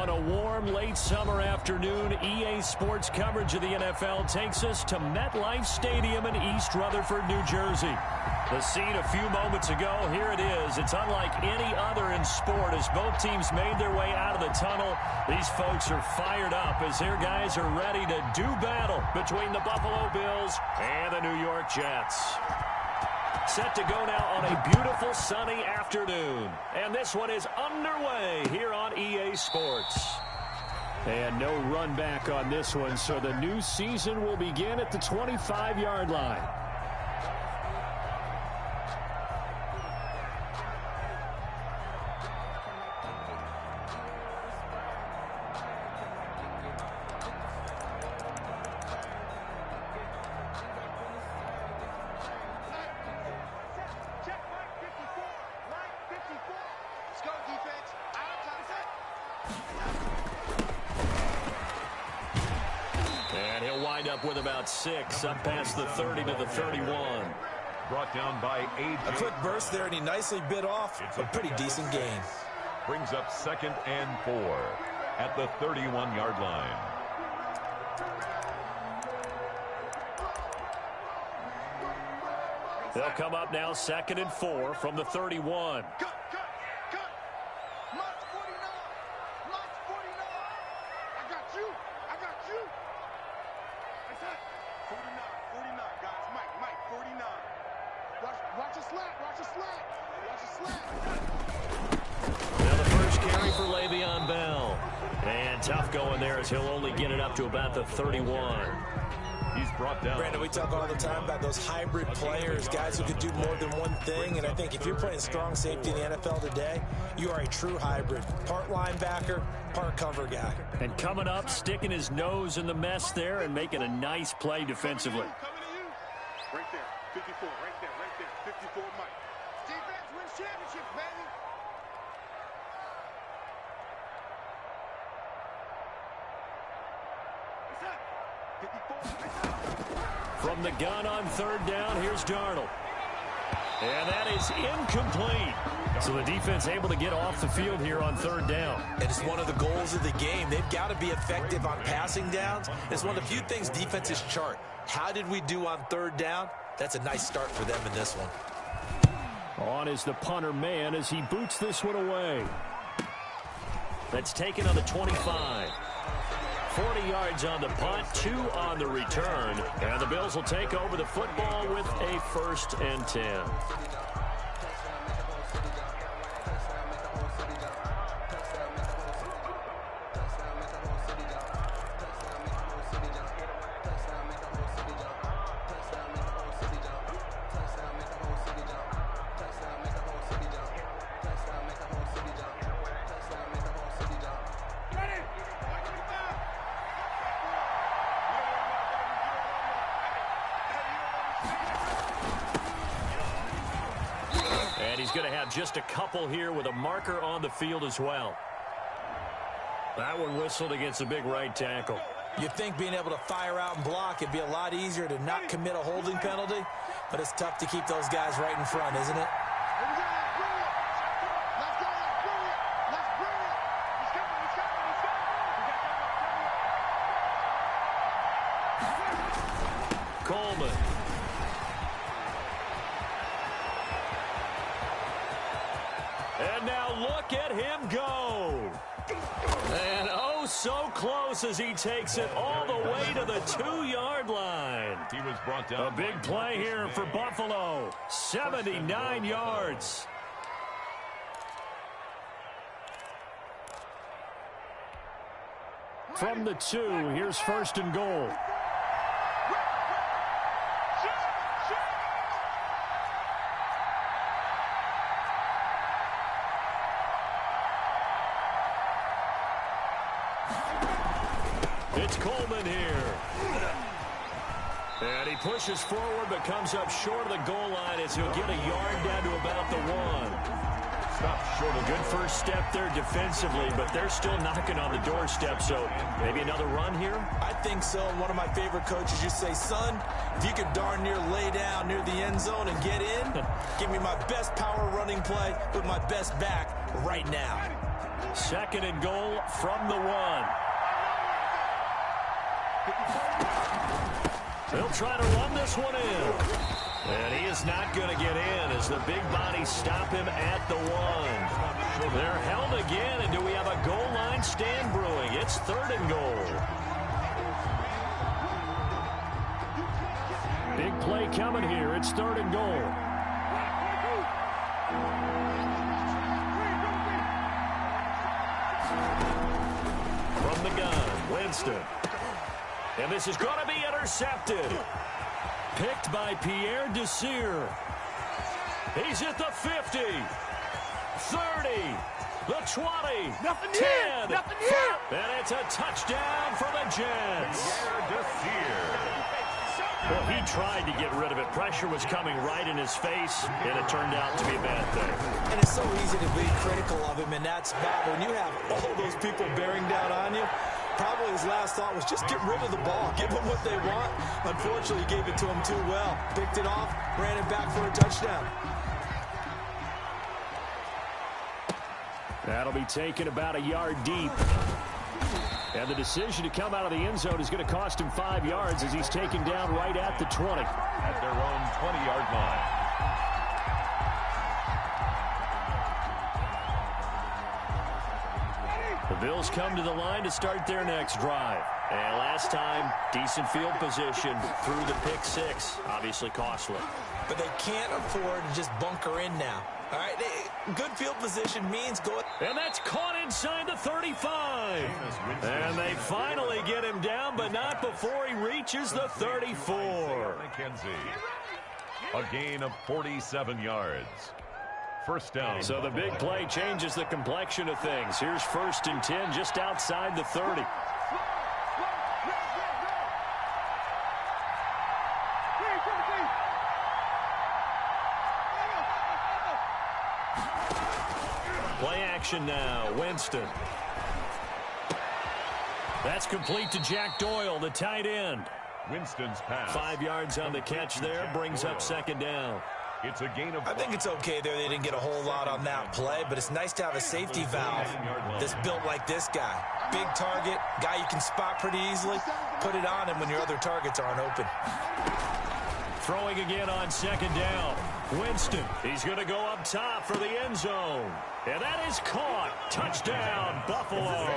On a warm late summer afternoon, EA Sports coverage of the NFL takes us to MetLife Stadium in East Rutherford, New Jersey. The scene a few moments ago, here it is. It's unlike any other in sport as both teams made their way out of the tunnel. These folks are fired up as their guys are ready to do battle between the Buffalo Bills and the New York Jets. Set to go now on a beautiful sunny afternoon. And this one is underway here on EA Sports. And no run back on this one, so the new season will begin at the 25-yard line. With about 6 up past the 30 to the 31. Brought down by A.J. A quick burst there, and he nicely bit off a pretty decent gain. Brings up 2nd and 4 at the 31-yard line. They'll come up now 2nd and 4 from the 31. Tough going there as he'll only get it up to about the 31. He's brought down. Brandon, we talk all the time about those hybrid players, guys who can do more than one thing. And I think if you're playing strong safety in the NFL today, you are a true hybrid. Part linebacker, part cover guy. And coming up, sticking his nose in the mess there and making a nice play defensively. Coming to you. Right there. 54. Right there. 54, Mike. Defense wins championships, baby. From the gun on 3rd down, here's Darnold. And that is incomplete. So the defense able to get off the field here on 3rd down. And it's one of the goals of the game. They've got to be effective on passing downs. It's one of the few things defenses chart. How did we do on 3rd down? That's a nice start for them in this one. On is the punter man as he boots this one away. That's taken on the 25. 40 yards on the punt, 2 on the return. And the Bills will take over the football with a 1st and 10. He's going to have just a couple here with a marker on the field as well. That one whistled against a big right tackle. You'd think being able to fire out and block, it'd be a lot easier to not commit a holding penalty, but it's tough to keep those guys right in front, isn't it? Coleman. And now look at him go. And oh, so close as he takes it all the way to the 2-yard line. He was brought down. A big play here for Buffalo. 79 yards. From the 2, here's 1st and goal. It's Coleman here. And he pushes forward but comes up short of the goal line as he'll get a yard down to about the 1. Stop Good first step there defensively, but they're still knocking on the doorstep, so maybe another run here? I think so. One of my favorite coaches used to say, son, if you can darn near lay down near the end zone and get in, give me my best power running play with my best back right now. 2nd and goal from the 1. They'll try to run this one in. And he is not going to get in as the big bodies stop him at the 1. They're held again, and do we have a goal line stand brewing? It's 3rd and goal. Big play coming here. It's 3rd and goal. From the gun, Winston. And this is going to be intercepted. Picked by Pierre Desir. He's at the 50. 30. The 20. Nothing 10. here. Nothing here. And it's a touchdown for the Jets. Well, he tried to get rid of it. Pressure was coming right in his face, and it turned out to be a bad thing. And it's so easy to be critical of him, and that's bad. When you have all those people bearing down on you, probably his last thought was just get rid of the ball. Give them what they want. Unfortunately, he gave it to him too well. Picked it off, ran it back for a touchdown. That'll be taken about a yard deep. And the decision to come out of the end zone is going to cost him 5 yards as he's taken down right at the 20. At their own 20-yard line. The Bills come to the line to start their next drive. And last time, decent field position through the pick 6. Obviously costly. But they can't afford to just bunker in now. All right, good field position means go. And that's caught inside the 35. And they finally get him down, but not before he reaches the 34. A gain of 47 yards. First down. So the big play changes the complexion of things. Here's 1st and 10 just outside the 30. Play action now. Winston. That's complete to Jack Doyle, the tight end. Winston's pass. 5 yards on the catch there. Brings up 2nd down. It's a gain of. I think it's okay there. They didn't get a whole lot on that play, but it's nice to have a safety valve that's built like this guy. Big target, guy you can spot pretty easily. Put it on him when your other targets aren't open. Throwing again on 2nd down. Winston. He's going to go up top for the end zone. And that is caught. Touchdown, Buffalo.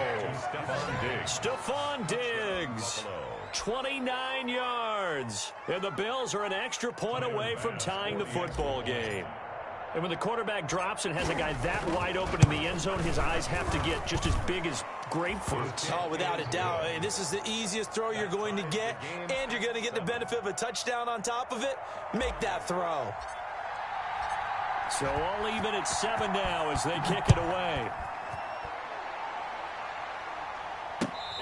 Stephon Diggs. 29 yards. And the Bills are an extra point away from tying the football game. And when the quarterback drops and has a guy that wide open in the end zone, his eyes have to get just as big as grapefruits. Oh, without a doubt. And this is the easiest throw you're going to get, and you're going to get the benefit of a touchdown on top of it. Make that throw. So all even at 7 now as they kick it away.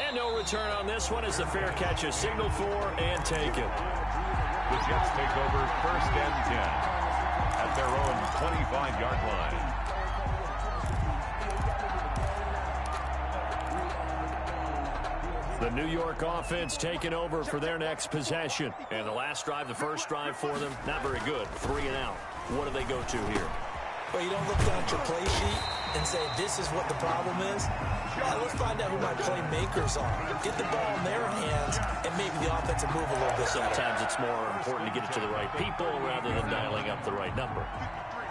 And no return on this one as the fair catch is signaled for and taken. The Jets take over 1st and 10 at their own 25-yard line. The New York offense taking over for their next possession. And the last drive, the first drive for them, not very good. 3 and out. What do they go to here? Well, you don't look down at your play sheet and say, this is what the problem is. Yeah, let's find out who my playmakers are. Get the ball in their hands, and maybe the offense will move a little bit. Sometimes it's more important to get it to the right people rather than dialing up the right number.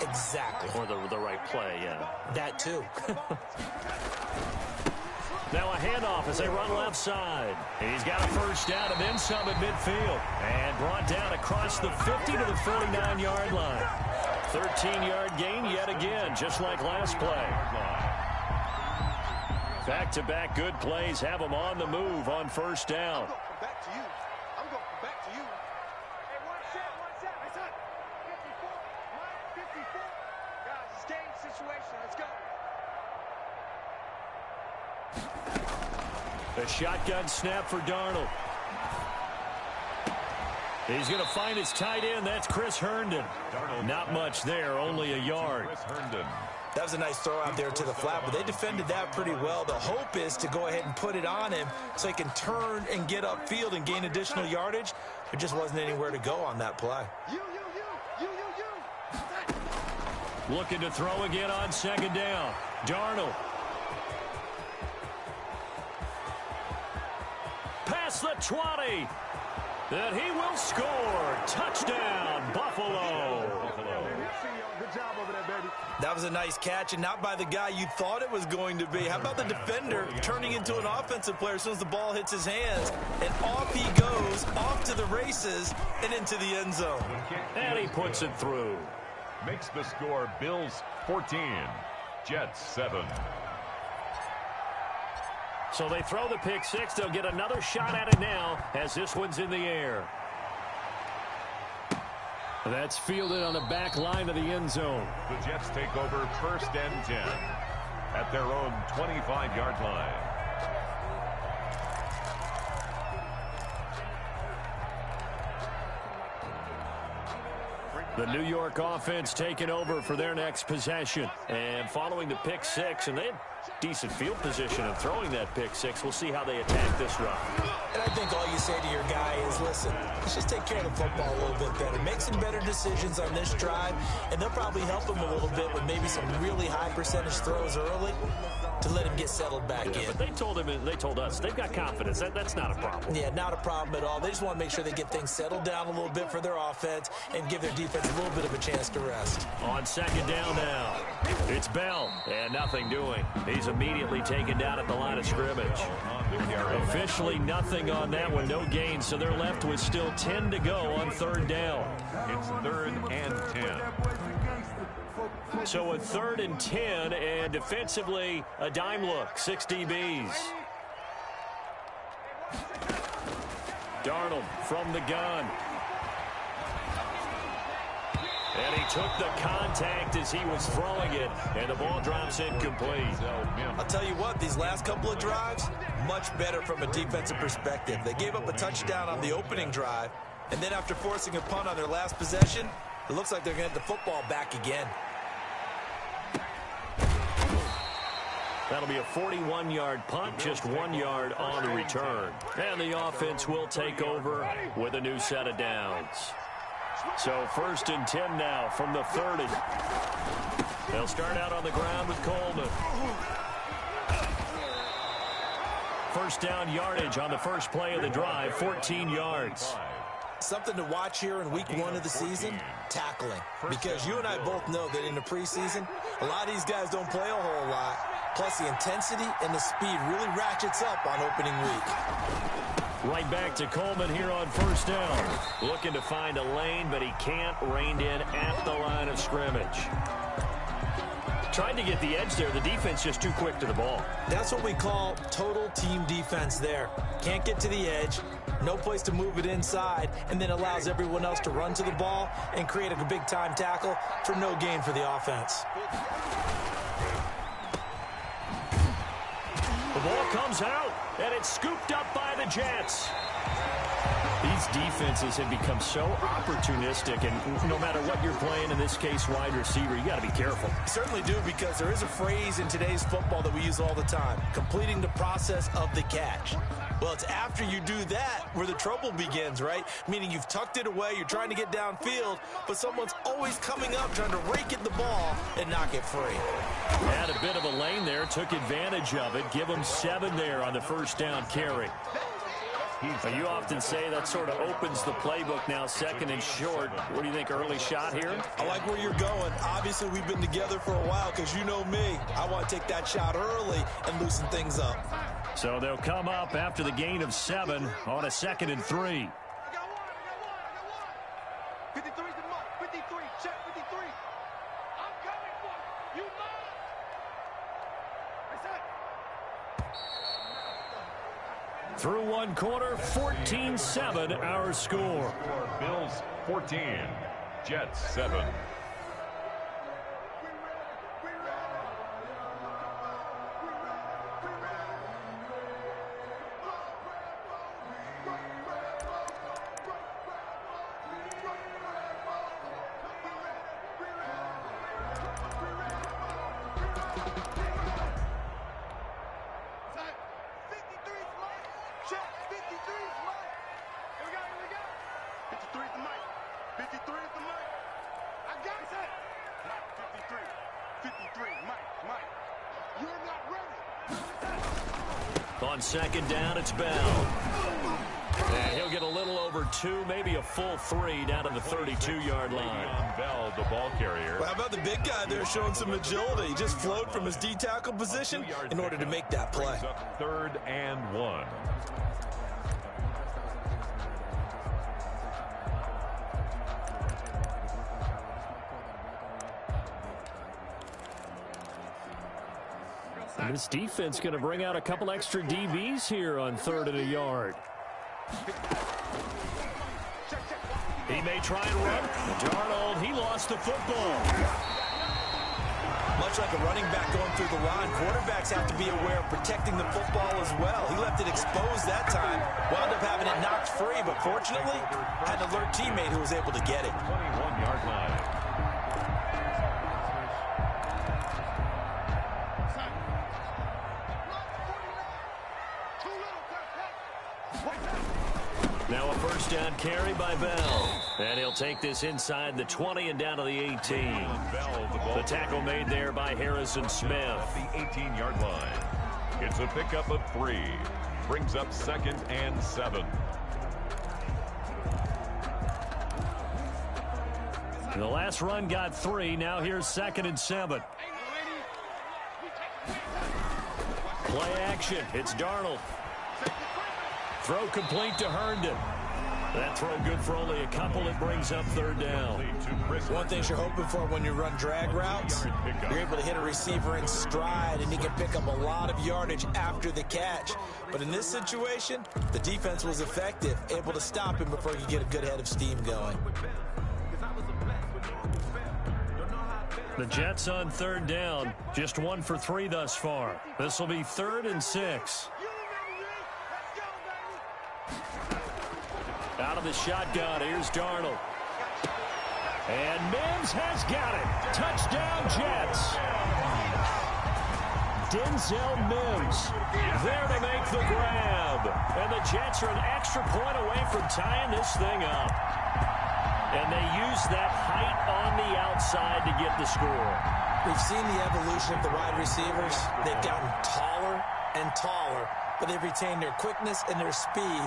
Exactly. Or the right play, yeah. That too. Now a handoff as they run left side. He's got a first down and then some at midfield. And brought down across the 50 to the 49-yard line. 13-yard gain yet again, just like last play. Back-to-back good plays have them on the move on first down. I'm going back to you. I'm going back to you. Hey, one set. Hey, son. 54. 54. Guys, it's game situation. Let's go. The shotgun snap for Darnold. He's going to find his tight end. That's Chris Herndon. Not much there, only a yard. Chris Herndon. That was a nice throw out there to the flat, but they defended that pretty well. The hope is to go ahead and put it on him so he can turn and get upfield and gain additional yardage. There just wasn't anywhere to go on that play. Looking to throw again on second down. Darnold. Past the 20. And he will score. Touchdown, Buffalo. Good job over there, baby. That was a nice catch, and not by the guy you thought it was going to be. How about the defender turning into an offensive player as soon as the ball hits his hands? And off he goes, off to the races, and into the end zone. And he puts it through. Makes the score Bills 14, Jets 7. So they throw the pick six. They'll get another shot at it now as this one's in the air. That's fielded on the back line of the end zone. The Jets take over 1st and 10 at their own 25-yard line. The New York offense taking over for their next possession. And following the pick six, and they had decent field position of throwing that pick six. We'll see how they attack this run. And I think all you say to your guy is, listen, let's just take care of the football a little bit better. Make some better decisions on this drive, and they'll probably help him a little bit with maybe some really high percentage throws early to let him get settled back in. But they told him, and they told us, they've got confidence. That's not a problem. Yeah, not a problem at all. They just want to make sure they get things settled down a little bit for their offense and give their defense a little bit of a chance to rest. On second down now, it's Bell, and nothing doing. He's immediately taken down at the line of scrimmage. Officially nothing on that one, no gain, so they're left with still 10 to go on third down. It's 3rd and 10. So a 3rd and 10, and defensively a dime look, 6 DBs. Darnold from the gun. And he took the contact as he was throwing it, and the ball drops incomplete. I'll tell you what, these last couple of drives, much better from a defensive perspective. They gave up a touchdown on the opening drive, and then after forcing a punt on their last possession, it looks like they're going to get the football back again. That'll be a 41-yard punt, just 1 yard on the return. And the offense will take over with a new set of downs. So 1st and 10 now from the 30. They'll start out on the ground with Coleman. First down yardage on the first play of the drive, 14 yards. Something to watch here in week 1 of the season, tackling. Because you and I both know that in the preseason, a lot of these guys don't play a whole lot. Plus the intensity and the speed really ratchets up on opening week. Right back to Coleman here on first down. Looking to find a lane, but he can't. Reined in at the line of scrimmage. Tried to get the edge there. The defense just too quick to the ball. That's what we call total team defense there. Can't get to the edge, no place to move it inside, and then allows everyone else to run to the ball and create a big-time tackle for no gain for the offense. The ball comes out, and it's scooped up by the Jets. These defenses have become so opportunistic, and no matter what you're playing, in this case wide receiver, you got to be careful. Certainly do, because there is a phrase in today's football that we use all the time, completing the process of the catch. Well, it's after you do that where the trouble begins, right? Meaning you've tucked it away, you're trying to get downfield, but someone's always coming up trying to rake at the ball and knock it free. Had a bit of a lane there, took advantage of it. Give him 7 there on the first down carry. You often say that sort of opens the playbook now, 2nd and short. What do you think, early shot here? I like where you're going. Obviously, we've been together for a while because you know me. I want to take that shot early and loosen things up. So they'll come up after the gain of 7 on a 2nd and 3. I got one. 53's the mark. 53. Check 53. I'm coming for you. You mine. Through 1 quarter, 14-7 our score. Bills 14, Jets 7. You're not ready. On second down, it's Bell. And he'll get a little over 2, maybe a full 3 down to the 32-yard line. Bell, the ball carrier. Well, how about the big guy there showing some agility? He just flowed from his D-tackle position in order to make that play. 3rd and 1. And this defense going to bring out a couple extra DBs here on 3rd and a yard. He may try and run. Darnold, he lost the football. Much like a running back going through the line, quarterbacks have to be aware of protecting the football as well. He left it exposed that time, wound up having it knocked free, but fortunately had an alert teammate who was able to get it. 21-yard line. Now a first down carry by Bell. And he'll take this inside the 20 and down to the 18. The tackle made there by Harrison Smith. At the 18-yard line. It's a pickup of 3. Brings up 2nd and 7. The last run got 3. Now here's 2nd and 7. Play action. It's Darnold. Throw complete to Herndon. That throw good for only a couple. It brings up 3rd down. One thing you're hoping for when you run drag routes, you're able to hit a receiver in stride, and he can pick up a lot of yardage after the catch. But in this situation, the defense was effective, able to stop him before he could get a good head of steam going. The Jets on 3rd down, just 1 for 3 thus far. This will be 3rd and 6. Out of the shotgun, here's Darnold. And Mims has got it. Touchdown, Jets. Denzel Mims there to make the grab. And the Jets are an extra point away from tying this thing up. And they use that height on the outside to get the score. We've seen the evolution of the wide receivers. They've gotten taller and taller, but they've retained their quickness and their speed.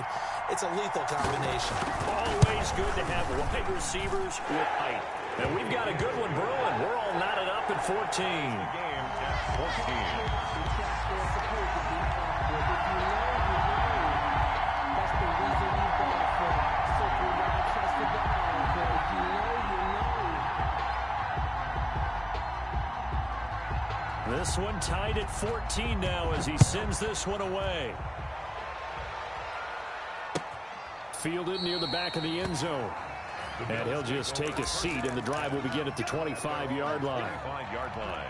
It's a lethal combination. Always good to have wide receivers with height. And we've got a good one brewing. We're all knotted up at 14. Game at 14. This one tied at 14 now as he sends this one away. Fielded near the back of the end zone. And he'll just take a seat, and the drive will begin at the 25-yard line. 25-yard line.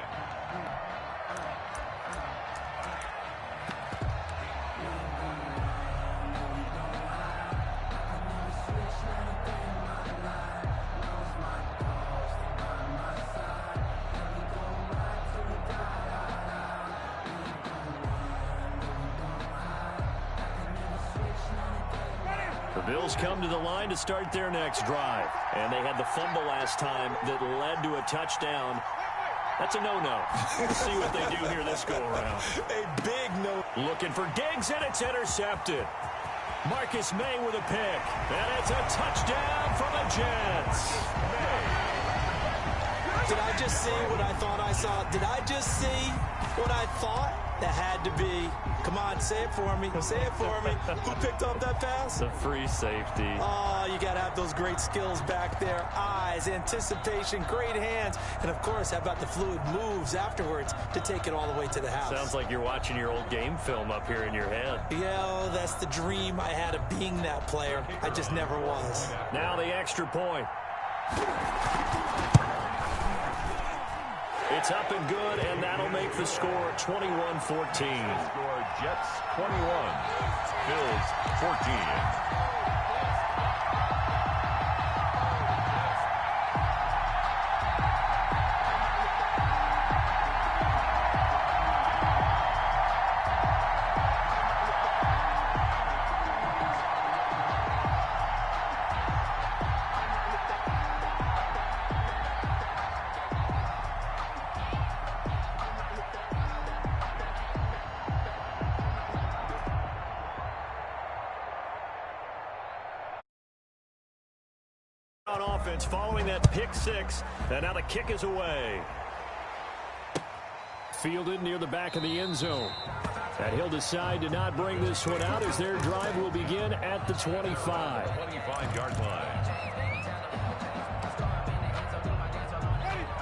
Bills come to the line to start their next drive. And they had the fumble last time that led to a touchdown. That's a no-no. We'll see what they do here this go-around. A big no. Looking for Diggs, and it's intercepted. Marcus May with a pick. And it's a touchdown for the Jets. Did I just see what I thought I saw? Did I just see what I thought? That had to be. Come on, say it for me. Say it for me. Who picked up that pass? The free safety. Oh, you got to have those great skills back there. Eyes, anticipation, great hands. And, of course, how about the fluid moves afterwards to take it all the way to the house? Sounds like you're watching your old game film up here in your head. Yeah, that's the dream I had of being that player. I just never was. Now the extra point. It's up and good, and that'll make the score 21-14. Score Jets 21, Bills 14. offense following that pick six, and now the kick is away. Fielded near the back of the end zone. And he'll decide to not bring this one out as their drive will begin at the 25. 25-yard line.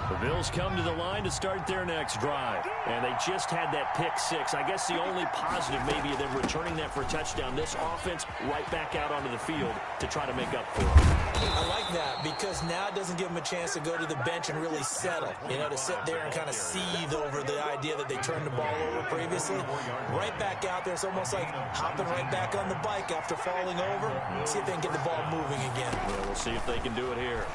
The Bills come to the line to start their next drive. And they just had that pick six. I guess the only positive maybe of them returning that for a touchdown. This offense right back out onto the field to try to make up for it. I like that because now it doesn't give them a chance to go to the bench and really settle. You know, to sit there and kind of seethe over the idea that they turned the ball over previously. Right back out there. It's almost like hopping right back on the bike after falling over. See if they can get the ball moving again. Yeah, we'll see if they can do it here.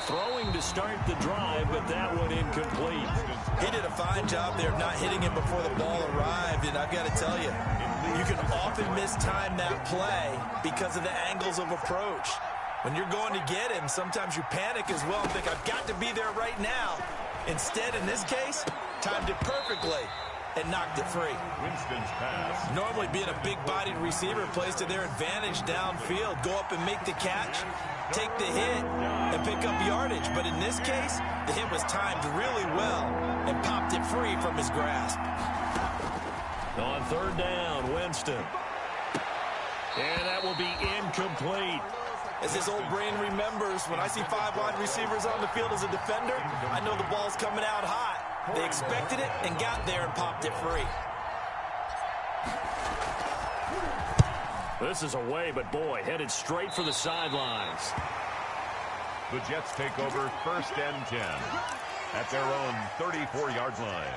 Throwing to start the drive, but that one incomplete. He did a fine job there of not hitting him before the ball arrived, and I've got to tell you, you can often mistime that play because of the angles of approach. When you're going to get him, sometimes you panic as well and think, I've got to be there right now. Instead, in this case, timed it perfectly and knocked it free. Winston's pass. Normally being a big-bodied receiver plays to their advantage downfield. Go up and make the catch, take the hit, and pick up yardage. But in this case, the hit was timed really well and popped it free from his grasp. On third down, Winston. And that will be incomplete. As his old brain remembers, when I see 5 wide receivers on the field as a defender, I know the ball's coming out hot. They expected it and got there and popped it free. This is away, but boy, headed straight for the sidelines. The Jets take over 1st and 10 at their own 34-yard line.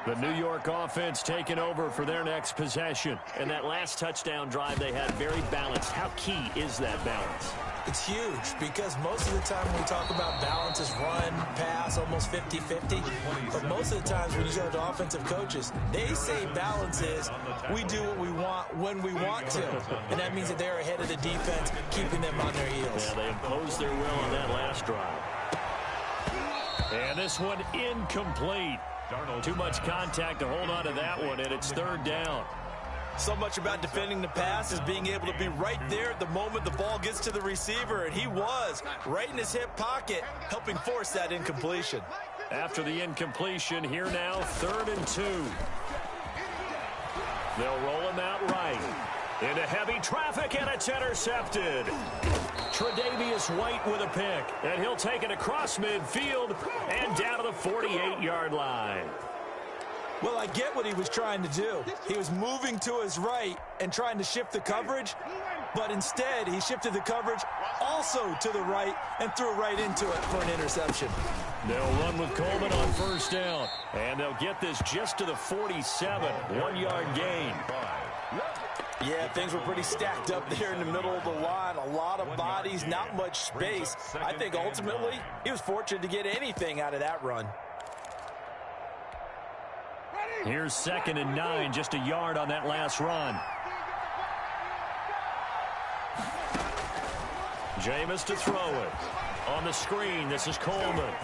The New York offense taking over for their next possession. And that last touchdown drive they had very balanced. How key is that balance? It's huge because most of the time when we talk about balance is run, pass, almost 50-50. But most of the times when you go to offensive coaches, they say balance is we do what we want when we want to. And that means that they're ahead of the defense, keeping them on their heels. Yeah, they imposed their will on that last drive. And this one incomplete. Too much contact to hold on to that one, and it's 3rd down. So much about defending the pass is being able to be right there at the moment the ball gets to the receiver, and he was right in his hip pocket, helping force that incompletion. After the incompletion, here now, 3rd and 2. They'll roll him out right. Into heavy traffic, and it's intercepted. Tre'Davious White with a pick, and he'll take it across midfield and down to the 48-yard line. Well, I get what he was trying to do. He was moving to his right and trying to shift the coverage, but instead he shifted the coverage also to the right and threw right into it for an interception. They'll run with Coleman on 1st down, and they'll get this just to the 47, 1-yard gain. Yeah, things were pretty stacked up there in the middle of the line. A lot of bodies, not much space. I think ultimately he was fortunate to get anything out of that run. Here's 2nd and 9, just a yard on that last run. Jameis to throw it. On the screen, this is Coleman.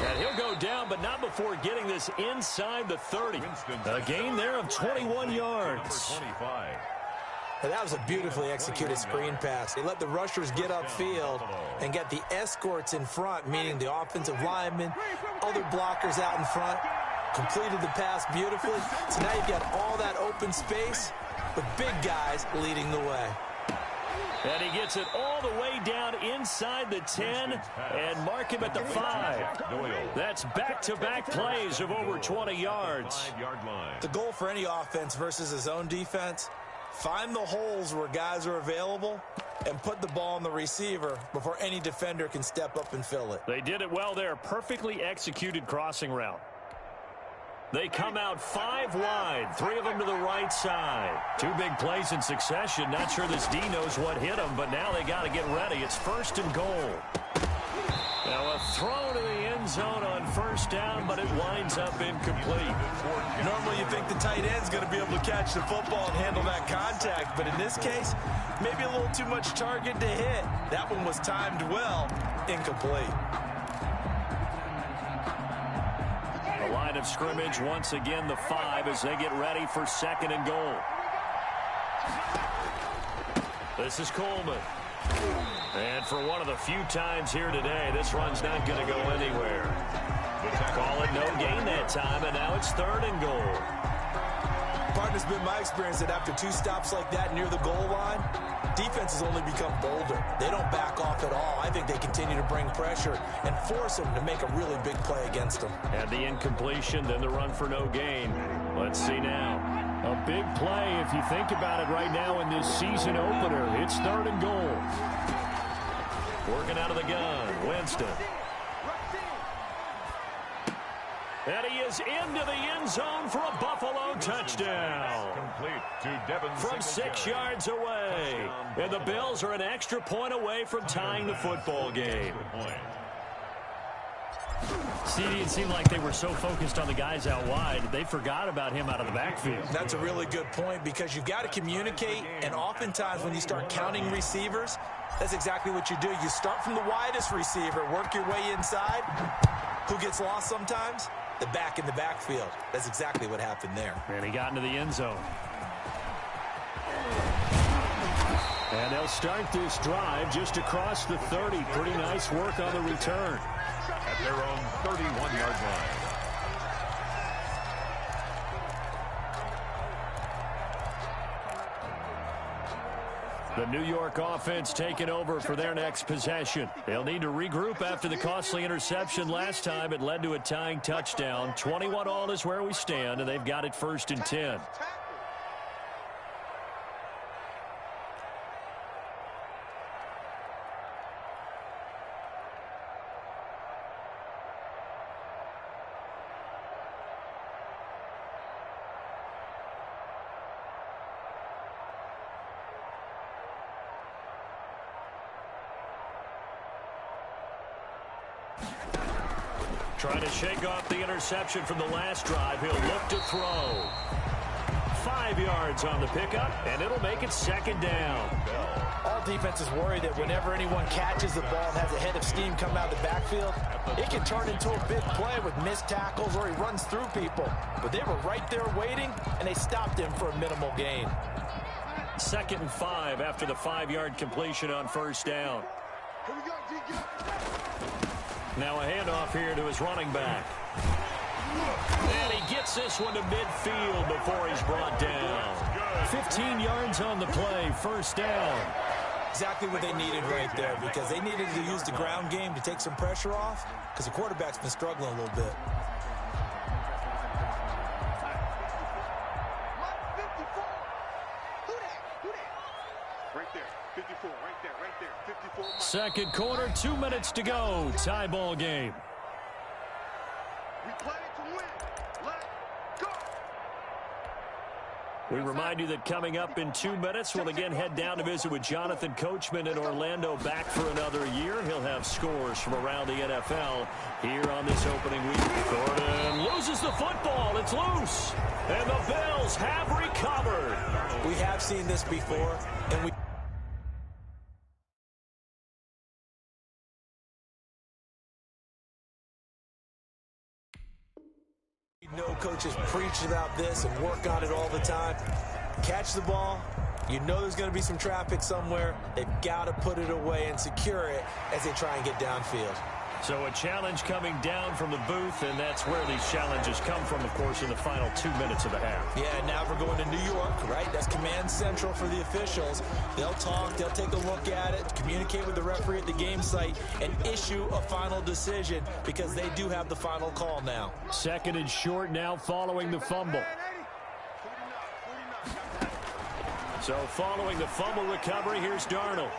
And he'll go down, but not before getting this inside the 30. A gain there of 21 yards. And that was a beautifully executed screen pass. He let the rushers get upfield and get the escorts in front, meaning the offensive linemen, other blockers out in front. Completed the pass beautifully. So now you've got all that open space with big guys leading the way. And he gets it all the way down inside the 10 and mark him at the 5. That's back-to-back plays of over 20 yards. The goal for any offense versus his own defense, find the holes where guys are available and put the ball on the receiver before any defender can step up and fill it. They did it well there. Perfectly executed crossing route. They come out 5 wide, 3 of them to the right side. 2 big plays in succession. Not sure this D knows what hit them, but now they got to get ready. It's 1st and goal. Now a throw to the end zone on 1st down, but it winds up incomplete. Normally you think the tight end's going to be able to catch the football and handle that contact, but in this case, maybe a little too much target to hit. That one was timed well, incomplete. line of scrimmage. Once again, the 5 as they get ready for 2nd and goal. This is Coleman. And for one of the few times here today, this run's not going to go anywhere. Call it no gain that time, and now it's 3rd and goal. Partner's been my experience that after 2 stops like that near the goal line, defenses only become bolder. They don't back off at all. I think they continue to bring pressure and force them to make a really big play against them. And the incompletion, then the run for no gain. Let's see now. A big play if you think about it right now in this season opener. It's 3rd and goal. Working out of the gun, Winston. And he is into the end zone for a Buffalo touchdown. Complete to Devin from 6 yards away. And the Bills are an extra point away from tying the football game. CD, it seemed like they were so focused on the guys out wide, they forgot about him out of the backfield. That's a really good point because you've got to communicate, and oftentimes when you start counting receivers, that's exactly what you do. You start from the widest receiver, work your way inside. Who gets lost sometimes? The back in the backfield. That's exactly what happened there. And he got into the end zone. And they'll start this drive just across the 30. Pretty nice work on the return. At their own 31-yard line. The New York offense taking over for their next possession. They'll need to regroup after the costly interception last time. It led to a tying touchdown. 21-all is where we stand, and they've got it 1st and 10. Trying to shake off the interception from the last drive. He'll look to throw. 5 yards on the pickup, and it'll make it 2nd down. All defenses worry that whenever anyone catches the ball and has a head of steam come out of the backfield, it can turn into a big play with missed tackles or he runs through people. But they were right there waiting, and they stopped him for a minimal gain. 2nd and 5 after the 5-yard completion on 1st down. Here we go, D. Now a handoff here to his running back. And he gets this one to midfield before he's brought down. 15 yards on the play, 1st down. Exactly what they needed right there because they needed to use the ground game to take some pressure off because the quarterback's been struggling a little bit. Right there, 54, right there, 54. 2nd quarter, 2 minutes to go. Tie ball game. We play to win. Let's go. We remind you that coming up in 2 minutes, we'll again head down to visit with Jonathan Coachman in Orlando, back for another year. He'll have scores from around the NFL here on this opening week. Gordon loses the football. It's loose. And the Bills have recovered. We have seen this before, and we know coaches preach about this and work on it all the time. Catch the ball. You know there's going to be some traffic somewhere. They've got to put it away and secure it as they try and get downfield. So a challenge coming down from the booth, and that's where these challenges come from, of course, in the final 2 minutes of the half. Yeah, now we're going to New York, right? That's command central for the officials. They'll talk, they'll take a look at it, communicate with the referee at the game site, and issue a final decision because they do have the final call now. 2nd and short now following the fumble. So following the fumble recovery, here's Darnold.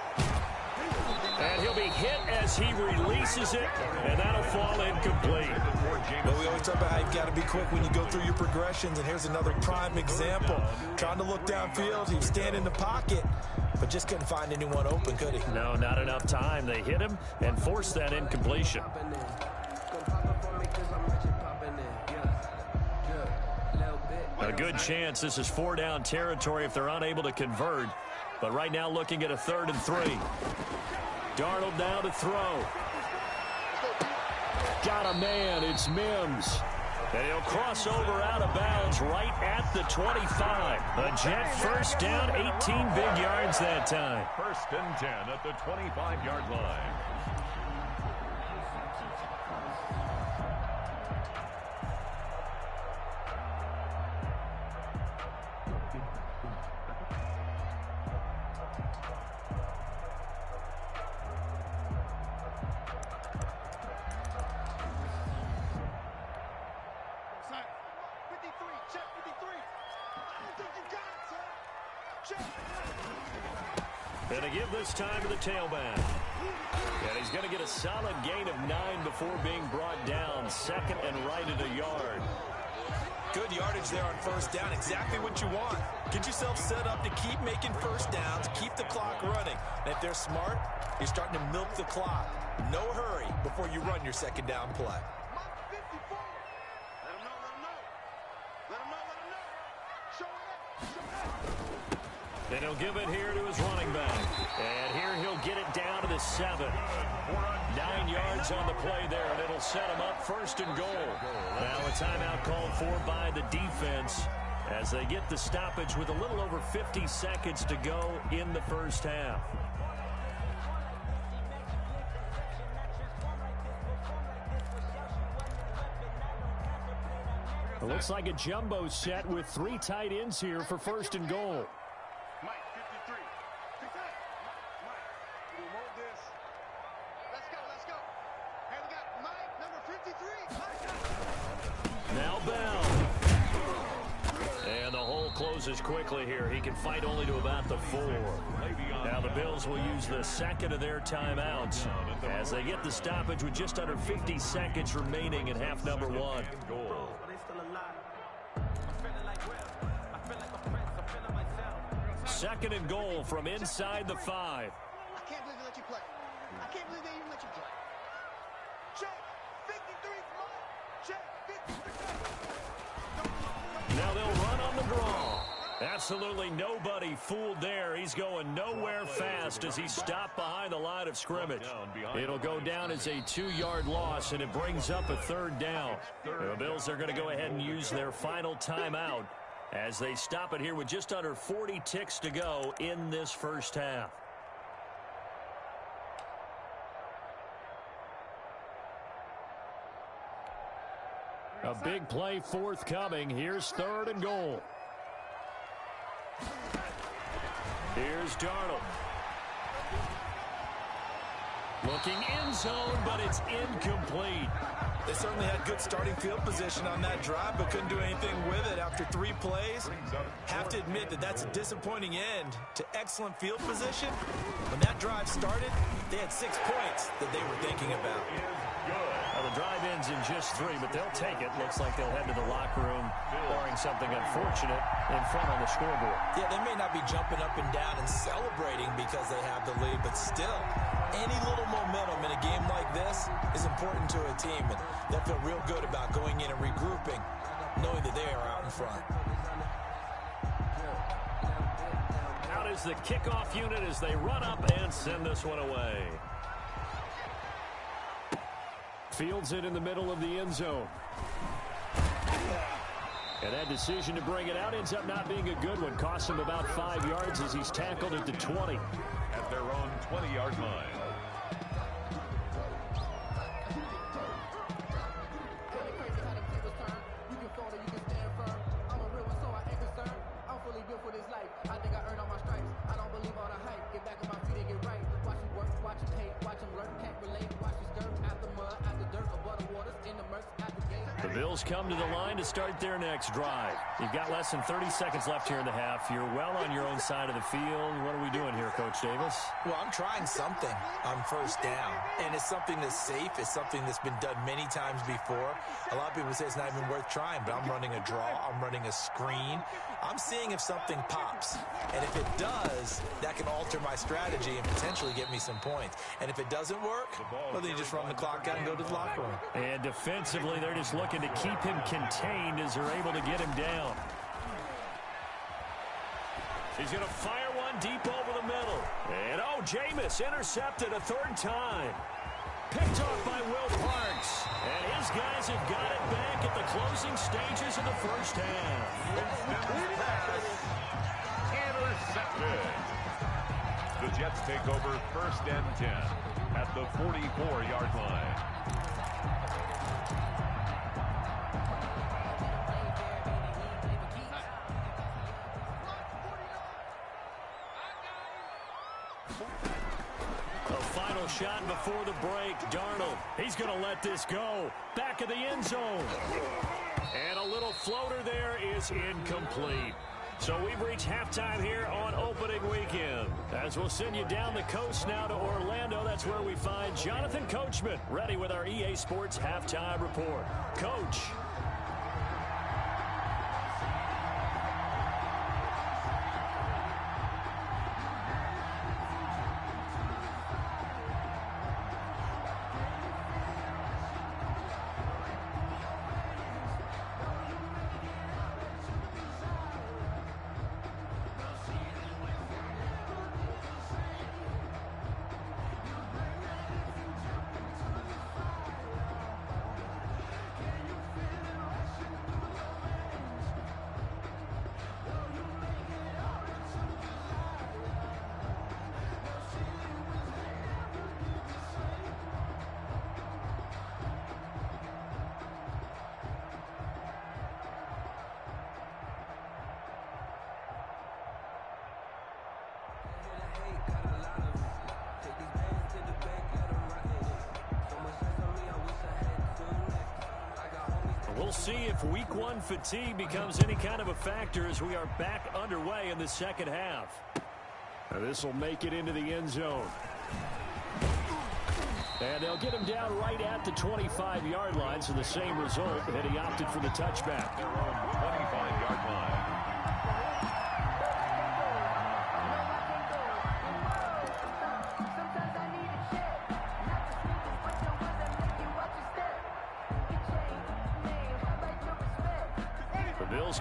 And he'll be hit as he releases it, and that'll fall incomplete. But we always talk about how you've got to be quick when you go through your progressions, and here's another prime example. Trying to look downfield, he was standing in the pocket, but just couldn't find anyone open, could he? No, not enough time. They hit him and forced that incompletion. A good chance this is 4-down territory if they're unable to convert. But right now looking at a 3rd and 3. Darnold now to throw. Got a man. It's Mims. And he'll cross over out of bounds right at the 25. A Jet first down, 18 big yards that time. First and 10 at the 25-yard line. And to give this time to the tailback. And he's going to get a solid gain of 9 before being brought down. Second and right at a yard. Good yardage there on first down. Exactly what you want. Get yourself set up to keep making first downs, keep the clock running. And if they're smart, you're starting to milk the clock. No hurry before you run your second down play. And he'll give it here to his running back. And here he'll get it down to the 7. 9 yards on the play there, and it'll set him up first and goal. Now a timeout called for by the defense as they get the stoppage with a little over 50 seconds to go in the first half. It looks like a jumbo set with 3 tight ends here for first and goal. Mike, 53. Mike, we'll hold this. Let's go. Hey, we got Mike, number 53. Now Bell. And the hole closes quickly here. He can fight only to about the 4. Now the Bills will use the second of their timeouts as they get the stoppage with just under 50 seconds remaining in half number 1. Second and goal from inside the 5. I can't believe they let you play. I can't believe they even let you play. Check. 53's mine. Check. 53. Now they'll run on the draw. Absolutely nobody fooled there. He's going nowhere fast as he's stopped behind the line of scrimmage. It'll go down as a 2-yard loss, and it brings up a third down. The Bills are going to go ahead and use their final timeout as they stop it here with just under 40 ticks to go in this first half. A big play forthcoming. Here's third and goal. Here's Darnold. Looking end zone, but it's incomplete. They certainly had good starting field position on that drive, but couldn't do anything with it after 3 plays. Have to admit that that's a disappointing end to excellent field position. When that drive started, they had 6 points that they were thinking about. Well, the drive ends in just 3, but they'll take it. Looks like they'll head to the locker room, barring something unfortunate, in front on the scoreboard. Yeah, they may not be jumping up and down and celebrating because they have the lead, but still, any little momentum in a game like this is important to a team, and they'll feel real good about going in and regrouping, knowing that they are out in front. Out is the kickoff unit as they run up and send this one away. Fields it in the middle of the end zone. And that decision to bring it out ends up not being a good one. Costs him about 5 yards as he's tackled at the 20. At their own 20-yard line. The Bills come to the line to start their next drive. You've got less than 30 seconds left here in the half. You're well on your own side of the field. What are we doing here, Coach Davis? Well, I'm trying something on first down, and it's something that's safe. It's something that's been done many times before. A lot of people say it's not even worth trying, but I'm running a draw. I'm running a screen. I'm seeing if something pops, and if it does, that can alter my strategy and potentially get me some points. And if it doesn't work, well, then you just run the clock out and go to the locker room. And defensively, they're just looking to keep him contained as they're able to get him down. He's going to fire one deep over the middle. And, oh, Jameis intercepted a third time. Picked off by Will Parks. And his guys have got it back at the closing stages of the first half. Winston's pass intercepted. The Jets take over 1st and 10 at the 44-yard line. Final shot before the break. Darnold, he's going to let this go. Back of the end zone. And a little floater there is incomplete. So we've reached halftime here on opening weekend. As we'll send you down the coast now to Orlando, that's where we find Jonathan Coachman ready with our EA Sports halftime report. Coach. We'll see if week one fatigue becomes any kind of a factor as we are back underway in the second half. This will make it into the end zone. And they'll get him down right at the 25-yard line, so the same result, and he opted for the touchback. Their own 25-yard line.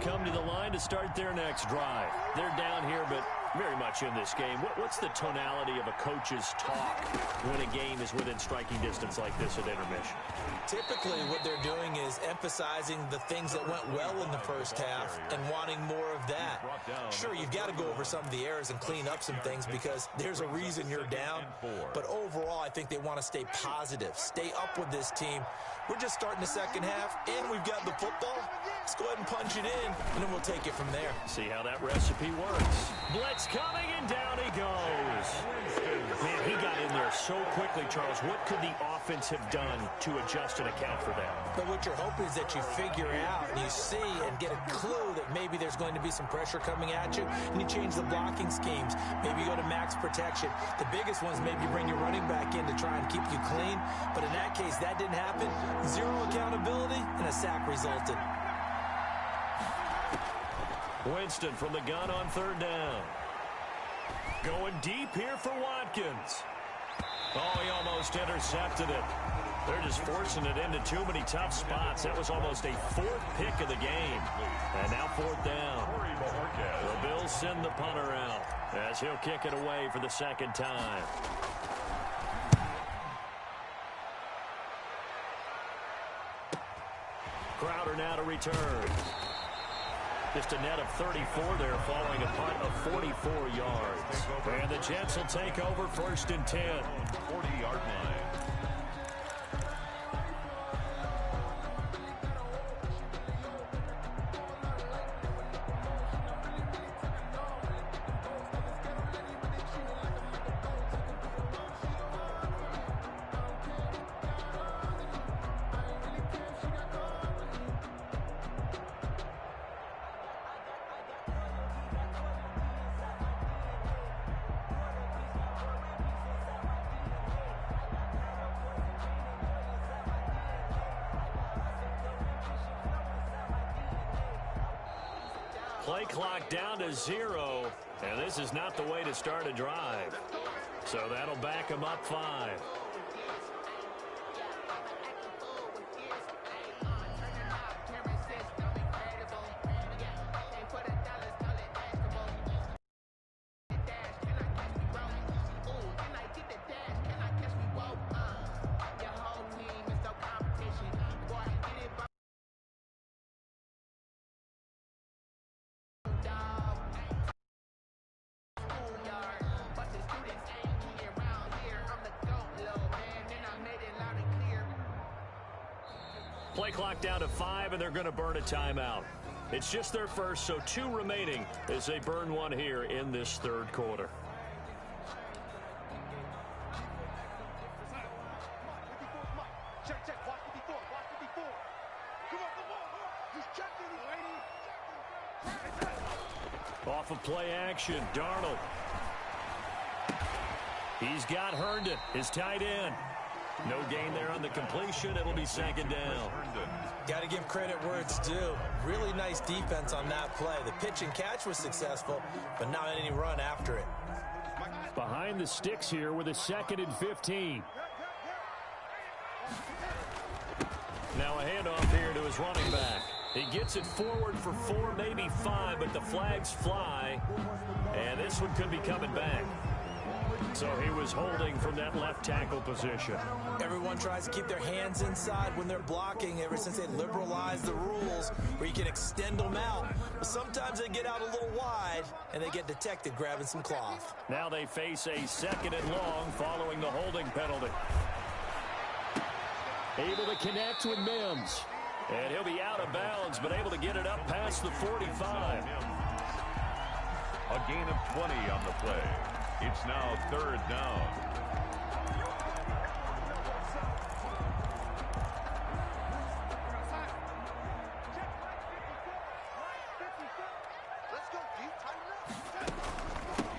Come to the line to start their next drive. They're down here, but very much in this game. What's the tonality of a coach's talk when a game is within striking distance like this at intermission? Typically, what they're doing is emphasizing the things that went well in the first half and wanting more of that. Sure, you've got to go over some of the errors and clean up some things because there's a reason you're down. But overall, I think they want to stay positive, stay up with this team. We're just starting the second half, and we've got the football. Let's go ahead and punch it in, and then we'll take it from there. See how that recipe works. Blitz coming, and down he goes. Man, he got in there so quickly, Charles. What could the offense have done to adjust and account for that? But what you're hoping is that you figure out and you see and get a clue that maybe there's going to be some pressure coming at you, and you change the blocking schemes. Maybe you go to max protection. The biggest ones, maybe you bring your running back in to try and keep you clean. But in that case, that didn't happen. Zero accountability, and a sack resulted. Winston from the gun on third down. Going deep here for Watkins. Oh, he almost intercepted it. They're just forcing it into too many tough spots. That was almost a fourth pick of the game. And now fourth down. The Bills send the punter out as he'll kick it away for the second time. Crowder now to return. Just a net of 34 there following a punt of 44 yards. And the Jets will take over 1st and 10. 40-yard line. Play clock down to 0, and this is not the way to start a drive. So that'll back him up 5. Play clock down to 5, and they're going to burn a timeout. It's just their first, so 2 remaining as they burn one here in this third quarter. Off of play action, Darnold. He's got Herndon, his tight end. No gain there on the completion. It'll be second down. Got to give credit where it's due. Really nice defense on that play. The pitch and catch was successful, but not any run after it. Behind the sticks here with a 2nd and 15. Now a handoff here to his running back. He gets it forward for 4, maybe 5, but the flags fly, and this one could be coming back. So he was holding from that left tackle position. Everyone tries to keep their hands inside when they're blocking ever since they liberalized the rules where you can extend them out. But sometimes they get out a little wide, and they get detected grabbing some cloth. Now they face a 2nd and long following the holding penalty. Able to connect with Mims. And he'll be out of bounds, but able to get it up past the 45. A gain of 20 on the play. It's now 3rd down.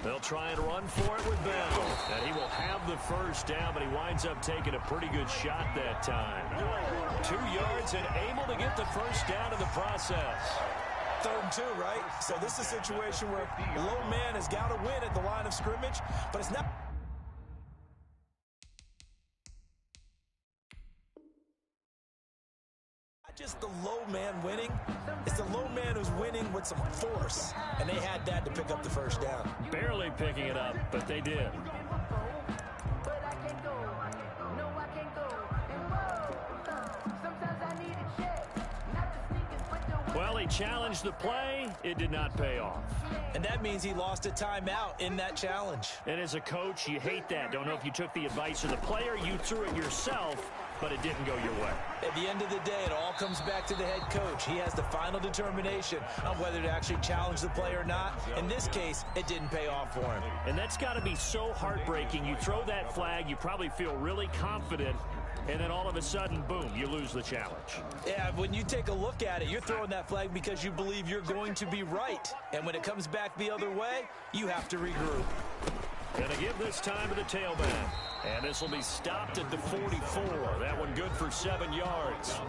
They'll try and run for it with Bell. And he will have the first down, but he winds up taking a pretty good shot that time. 2 yards and able to get the first down in the process. 3rd and 2, right? So this is a situation where the low man has got to win at the line of scrimmage, but it's not just the low man winning. It's the low man who's winning with some force, and they had that to pick up the first down. Barely picking it up, but they did. Well, he challenged the play. It did not pay off. And that means he lost a timeout in that challenge. And as a coach, you hate that. Don't know if you took the advice of the player. You threw it yourself, but it didn't go your way. At the end of the day, it all comes back to the head coach. He has the final determination on whether to actually challenge the play or not. In this case, it didn't pay off for him. And that's got to be so heartbreaking. You throw that flag, you probably feel really confident, and then all of a sudden, boom, you lose the challenge. Yeah, when you take a look at it, you're throwing that flag because you believe you're going to be right. And when it comes back the other way, you have to regroup. Gonna give this time to the tailback. And this will be stopped at the 44. That one good for 7 yards.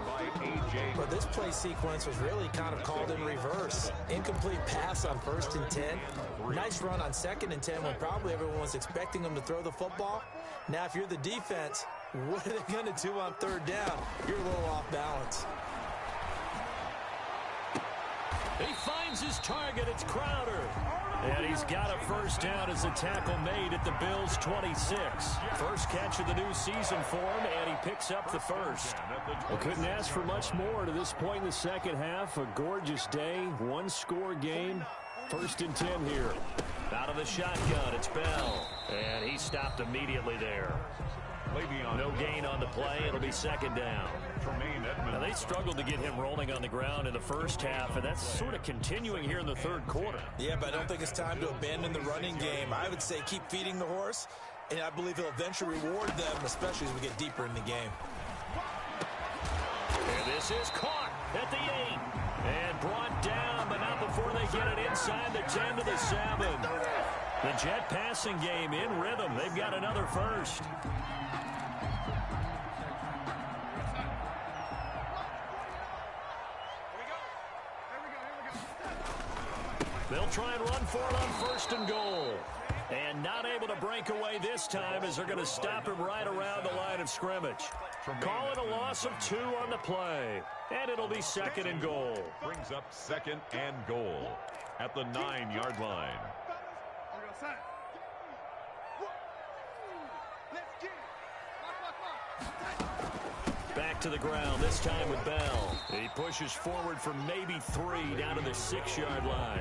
But this play sequence was really kind of called in reverse. Incomplete pass on 1st and 10. Nice run on 2nd and 10 when probably everyone was expecting them to throw the football. Now, if you're the defense, what are they going to do on 3rd down? You're a little off balance. He finds his target. It's Crowder. And he's got a first down as the tackle made at the Bills' 26. First catch of the new season for him, and he picks up the first. Well, couldn't ask for much more to this point in the second half. A gorgeous day, 1-score game. 1st and 10 here. Out of the shotgun, it's Bell. And he stopped immediately there. No gain on the play. It'll be 2nd down. Now, they struggled to get him rolling on the ground in the first half, and that's sort of continuing here in the 3rd quarter. Yeah, but I don't think it's time to abandon the running game. I would say keep feeding the horse, and I believe he'll eventually reward them, especially as we get deeper in the game. And this is caught at the 8. And brought down, but not before they get it inside the 10 to the 7. The Jet passing game in rhythm. They've got another first. They'll try and run for it on 1st and goal. And not able to break away this time as they're going to stop him right around the line of scrimmage. Call it a loss of 2 on the play. And it'll be 2nd and goal. Brings up 2nd and goal at the 9-yard line. Back to the ground, this time with Bell. He pushes forward for maybe 3 down to the 6-yard line.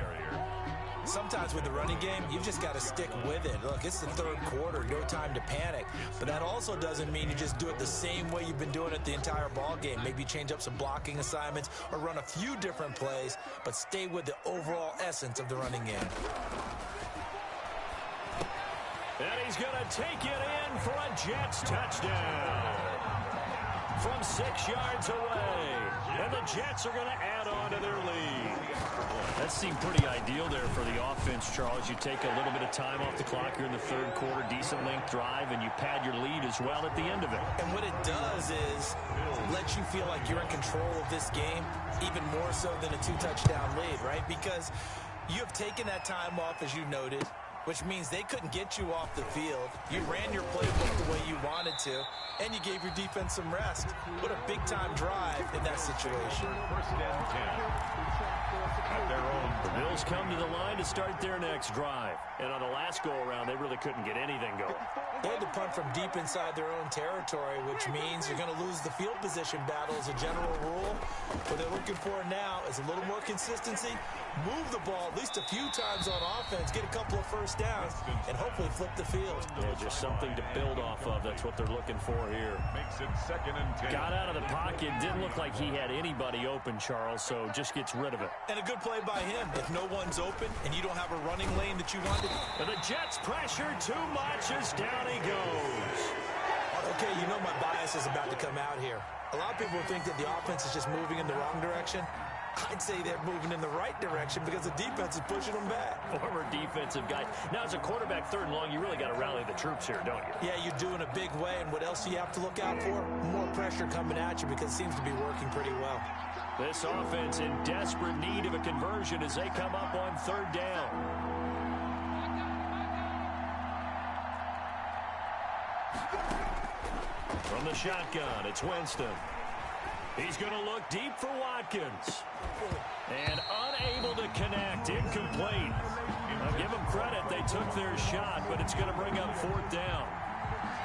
Sometimes with the running game, you've just got to stick with it. Look, it's the third quarter, no time to panic. But that also doesn't mean you just do it the same way you've been doing it the entire ball game. Maybe change up some blocking assignments or run a few different plays, but stay with the overall essence of the running game. And he's going to take it in for a Jets touchdown. From 6 yards away. And the Jets are going to add on to their lead. That seemed pretty ideal there for the offense, Charles. You take a little bit of time off the clock here in the third quarter, decent length drive, and you pad your lead as well at the end of it. And what it does is let you feel like you're in control of this game, even more so than a 2-touchdown lead, right? Because you have taken that time off, as you noted, which means they couldn't get you off the field. You ran your playbook the way you wanted to, and you gave your defense some rest. What a big-time drive in that situation. First and 10. At their own. The Bills come to the line to start their next drive. And on the last go-around, they really couldn't get anything going. They had to punt from deep inside their own territory, which means you're going to lose the field position battle as a general rule. What they're looking for now is a little more consistency, move the ball at least a few times on offense, get a couple of first downs, and hopefully flip the field. Yeah, just something to build off of. That's what they're looking for here. Makes it 2nd and 10. Got out of the pocket. Didn't look like he had anybody open, Charles, so just gets rid of it. And a good play by him. If no one's open and you don't have a running lane that you wanted. And the Jets pressure too much as down he goes. Okay, you know my bias is about to come out here. A lot of people think that the offense is just moving in the wrong direction. I'd say they're moving in the right direction because the defense is pushing them back. Former defensive guy. Now, as a quarterback, 3rd and long, you really got to rally the troops here, don't you? Yeah, you do in a big way. And what else do you have to look out for? More pressure coming at you because it seems to be working pretty well. This offense in desperate need of a conversion as they come up on 3rd down. From the shotgun, it's Winston. He's going to look deep for Watkins. And unable to connect, incomplete. I'll give them credit, they took their shot, but it's going to bring up 4th down.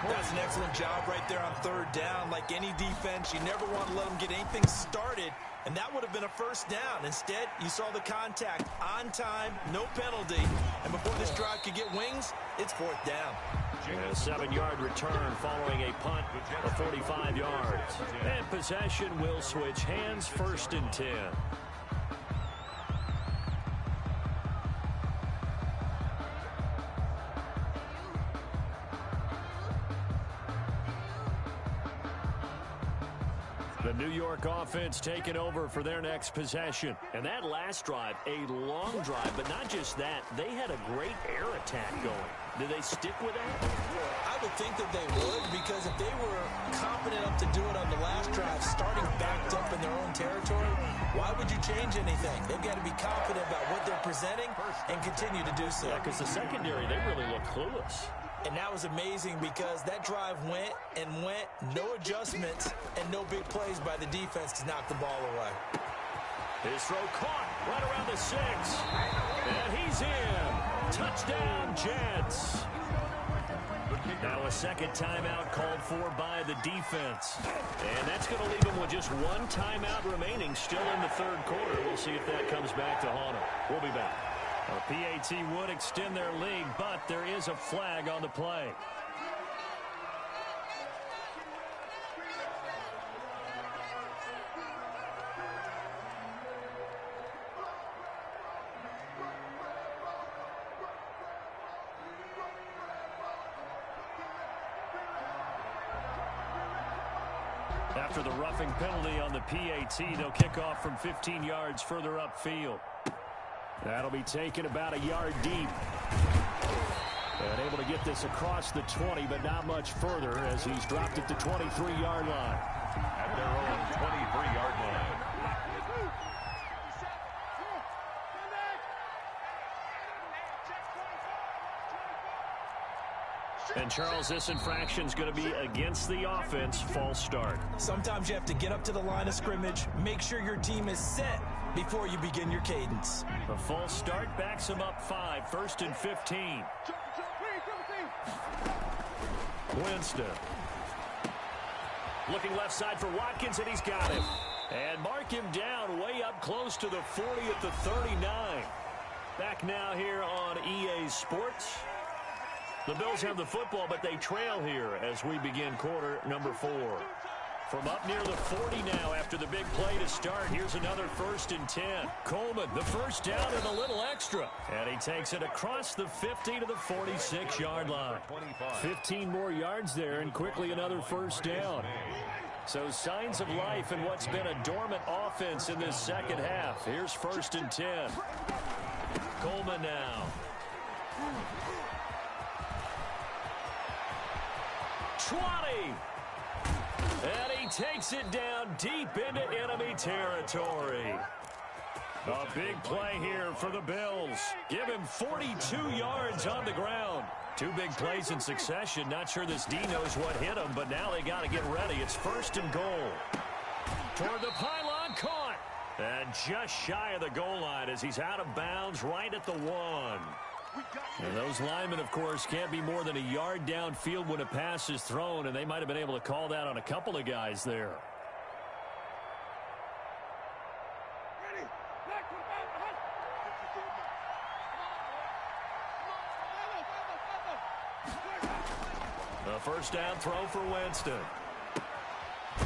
That's an excellent job right there on 3rd down. Like any defense, you never want to let them get anything started, and that would have been a first down. Instead, you saw the contact on time, no penalty, and before this drive could get wings, it's 4th down. A 7-yard return following a punt of 45 yards. And possession will switch hands, 1st and 10. The New York offense taking over for their next possession. And that last drive, a long drive, but not just that. They had a great air attack going. Do they stick with that? I would think that they would, because if they were confident enough to do it on the last drive, starting backed up in their own territory, why would you change anything? They've got to be confident about what they're presenting and continue to do so. Yeah, because the secondary, they really look clueless. And that was amazing because that drive went and went, no adjustments, and no big plays by the defense to knock the ball away. His throw caught right around the 6. And he's in. Touchdown, Jets. Now a second timeout called for by the defense. And that's going to leave them with just one timeout remaining still in the 3rd quarter. We'll see if that comes back to haunt them. We'll be back. A PAT would extend their lead, but there is a flag on the play. After the roughing penalty on the PAT, they'll kick off from 15 yards further upfield. That'll be taken about a yard deep. And able to get this across the 20, but not much further as he's dropped at the 23-yard line. At their own 23-yard line. And, Charles, this infraction's going to be against the offense. False start. Sometimes you have to get up to the line of scrimmage, make sure your team is set before you begin your cadence. A false start backs him up 5, 1st and 15. Winston. Looking left side for Watkins, and he's got him. And mark him down way up close to the 40 at the 39. Back now here on EA Sports. The Bills have the football, but they trail here as we begin quarter number 4. From up near the 40 now after the big play to start. Here's another 1st and 10. Coleman, the first down and a little extra. And he takes it across the 50 to the 46-yard line. 15 more yards there and quickly another first down. So signs of life in what's been a dormant offense in this second half. Here's 1st and 10. Coleman now. Schwani. And he takes it down deep into enemy territory. A big play here for the Bills. Give him 42 yards on the ground. 2 big plays in succession. Not sure this D knows what hit him, but now they got to get ready. It's 1st and goal. Toward the pylon, caught. And just shy of the goal line as he's out of bounds right at the 1. And those linemen, of course, can't be more than a yard downfield when a pass is thrown, and they might have been able to call that on a couple of guys there. The first down throw for Winston.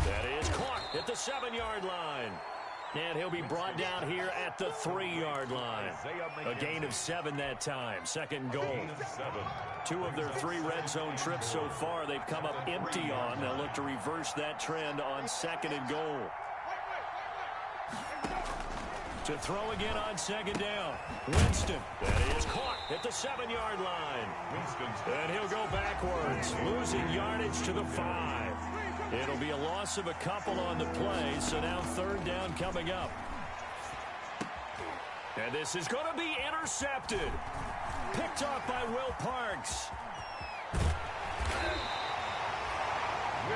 That is caught at the 7-yard line. And he'll be brought down here at the 3-yard line. A gain of 7 that time. 2nd goal. 2 of their 3 red zone trips so far they've come up empty on. They'll look to reverse that trend on 2nd and goal. To throw again on 2nd down. Winston. That is caught at the 7-yard line. And he'll go backwards, losing yardage to the 5. It'll be a loss of a couple on the play, so now 3rd down coming up. And this is going to be intercepted. Picked off by Will Parks.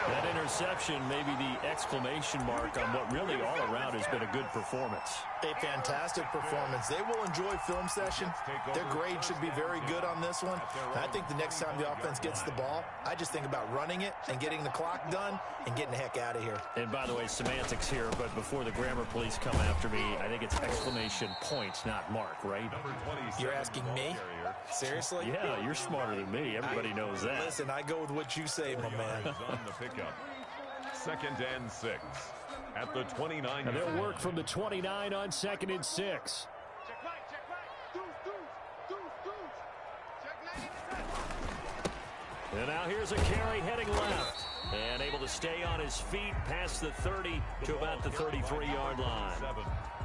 That interception may be the exclamation mark on what really all around has been a good performance. A fantastic performance. They will enjoy film session. Their grade should be very good on this one. And I think the next time the offense gets the ball, I just think about running it and getting the clock done and getting the heck out of here. And by the way, semantics here, but before the grammar police come after me, I think it's exclamation point, not mark, right? You're asking me? Seriously? Yeah, you're smarter than me. Everybody knows that. Listen, I go with what you say, my man. On the pickup. 2nd and 6 at the 29. And they'll work from the 29 on 2nd and 6. And now here's a carry heading left. And able to stay on his feet past the 30 to about the 33-yard line.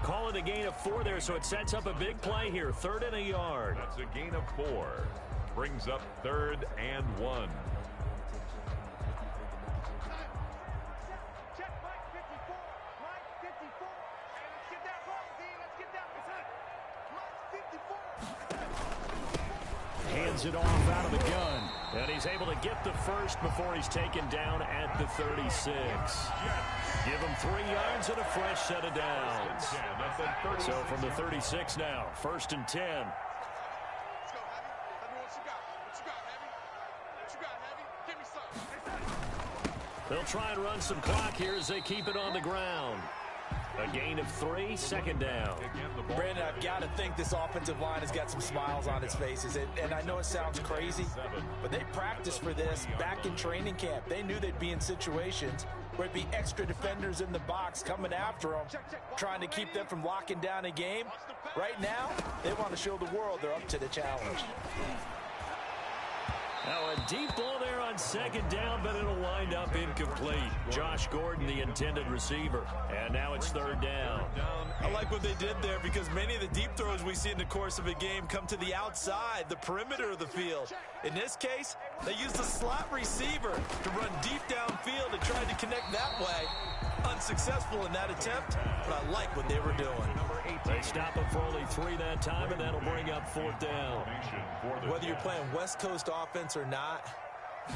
Calling a gain of 4 there, so it sets up a big play here. 3rd and a yard. That's a gain of 4. Brings up 3rd and 1. Hands it off out of the gun. And he's able to get the first before he's taken down at the 36. Give him 3 yards and a fresh set of downs. So from the 36 now, 1st and 10. They'll try and run some clock here as they keep it on the ground. A gain of 3, 2nd down. Brandon, I've got to think this offensive line has got some smiles on its faces. And I know it sounds crazy, but they practiced for this back in training camp. They knew they'd be in situations where it'd be extra defenders in the box coming after them, trying to keep them from locking down a game. Right now, they want to show the world they're up to the challenge. Now a deep ball there on 2nd down, but it'll wind up incomplete. Josh Gordon, the intended receiver. And now it's 3rd down. I like what they did there because many of the deep throws we see in the course of a game come to the outside, the perimeter of the field. In this case, they used the slot receiver to run deep downfield and tried to connect that way. Unsuccessful in that attempt, but I like what they were doing. They stop him for only 3 that time, and that'll bring up 4th down. Whether you're playing West Coast offense or not,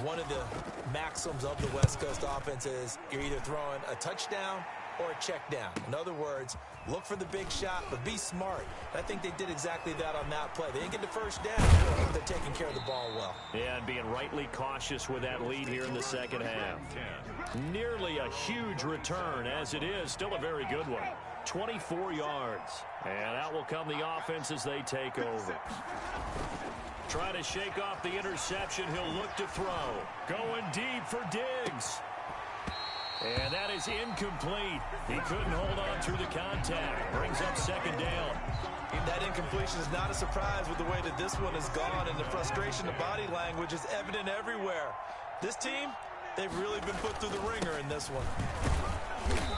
one of the maxims of the West Coast offense is you're either throwing a touchdown or a check down. In other words, look for the big shot, but be smart. I think they did exactly that on that play. They didn't get the first down, but they're taking care of the ball well. Yeah, and being rightly cautious with that lead here in the second half. Nearly a huge return, as it is. Still a very good one. 24 yards. And out will come the offense as they take over. Trying to shake off the interception. He'll look to throw. Going deep for Diggs. And that is incomplete. He couldn't hold on through the contact. Brings up second down. That incompletion is not a surprise with the way that this one has gone, and the frustration, the body language is evident everywhere. This team, they've really been put through the ringer in this one.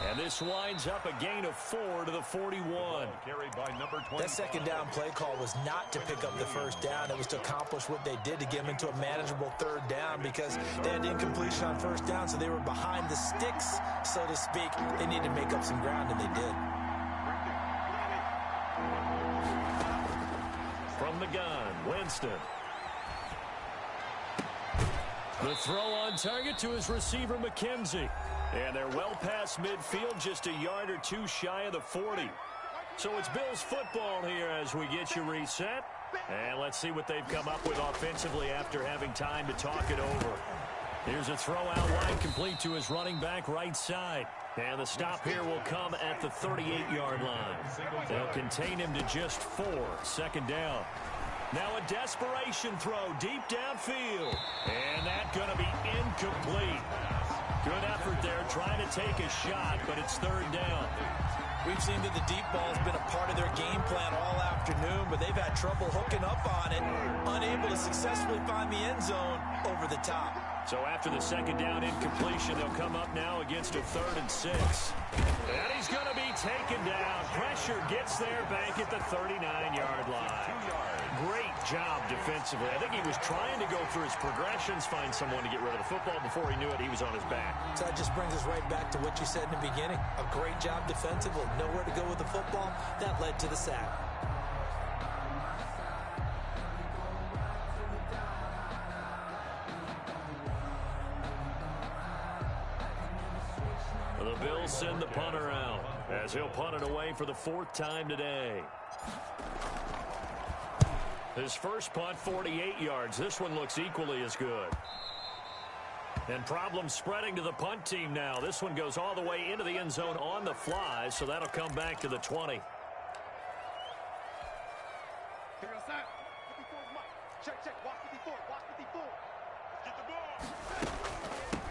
And this winds up a gain of 4 to the 41. Carried by number 20. That second down play call was not to pick up the first down. It was to accomplish what they did to get them into a manageable third down because they had incompletion on first down, so they were behind the sticks, so to speak. They needed to make up some ground, and they did. From the gun, Winston. The throw on target to his receiver, McKenzie. And they're well past midfield, just a yard or two shy of the 40. So it's Bills football here as we get you reset. And let's see what they've come up with offensively after having time to talk it over. Here's a throw out wide, complete to his running back right side. And the stop here will come at the 38-yard line. They'll contain him to just 4. Second down. Now a desperation throw deep downfield. And that's going to be incomplete. Good effort there, trying to take a shot, but it's third down. We've seen that the deep ball has been a part of their game plan all afternoon, but they've had trouble hooking up on it, unable to successfully find the end zone over the top. So after the second down incompletion, they'll come up now against a 3rd and 6. And he's going to be taken down. Pressure gets there back at the 39-yard line. Great job defensively. I think he was trying to go through his progressions, find someone to get rid of the football. Before he knew it, he was on his back. So that just brings us right back to what you said in the beginning. A great job defensively. Nowhere to go with the football. That led to the sack. The Bills send the punter out as he'll punt it away for the 4th time today. His first punt, 48 yards. This one looks equally as good. And problems spreading to the punt team now. This one goes all the way into the end zone on the fly, so that'll come back to the 20.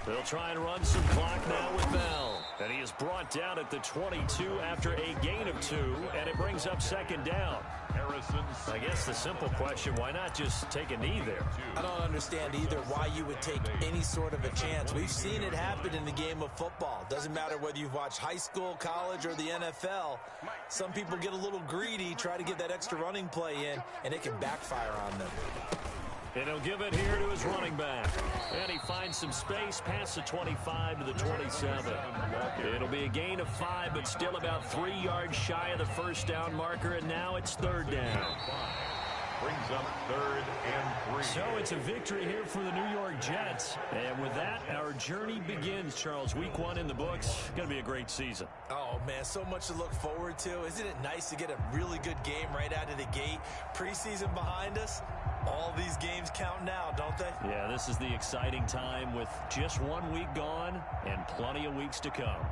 They'll try and run some clock now with Bell. And he is brought down at the 22 after a gain of 2, and it brings up second down. I guess the simple question, why not just take a knee there? I don't understand either why you would take any sort of a chance. We've seen it happen in the game of football. Doesn't matter whether you've watched high school, college, or the NFL. Some people get a little greedy, try to get that extra running play in, and it can backfire on them. And he'll give it here to his running back. And he finds some space past the 25 to the 27. It'll be a gain of 5, but still about 3 yards shy of the first down marker, and now it's third down. Brings up 3rd and 3. So it's a victory here for the New York Jets. And with that, our journey begins, Charles. Week 1 in the books. Going to be a great season. Oh, man, so much to look forward to. Isn't it nice to get a really good game right out of the gate? Preseason behind us. All these games count now, don't they? Yeah, this is the exciting time with just 1 week gone and plenty of weeks to come.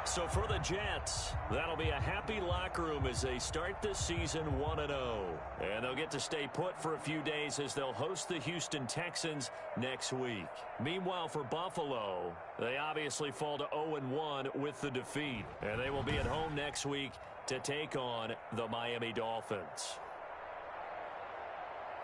So for the Jets, that'll be a happy locker room as they start this season 1-0. And they'll get to stay put for a few days as they'll host the Houston Texans next week. Meanwhile, for Buffalo, they obviously fall to 0-1 with the defeat. And they will be at home next week to take on the Miami Dolphins.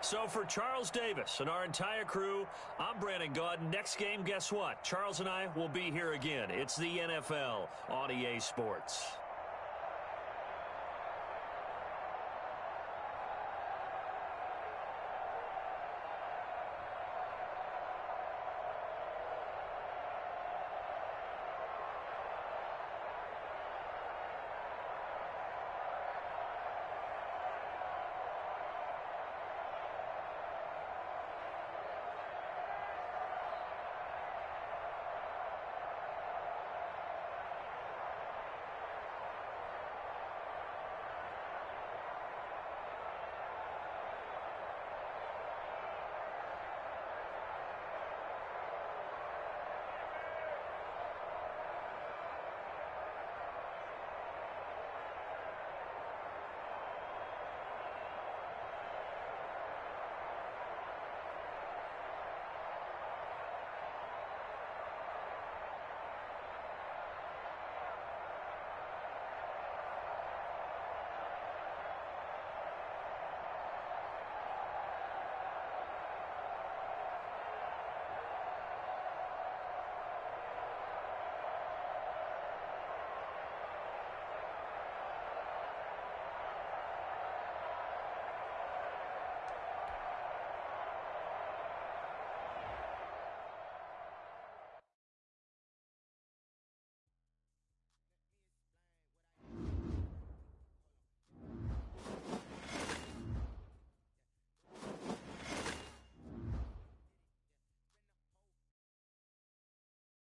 So for Charles Davis and our entire crew, I'm Brandon Gaudin. Next game, guess what? Charles and I will be here again. It's the NFL on EA Sports.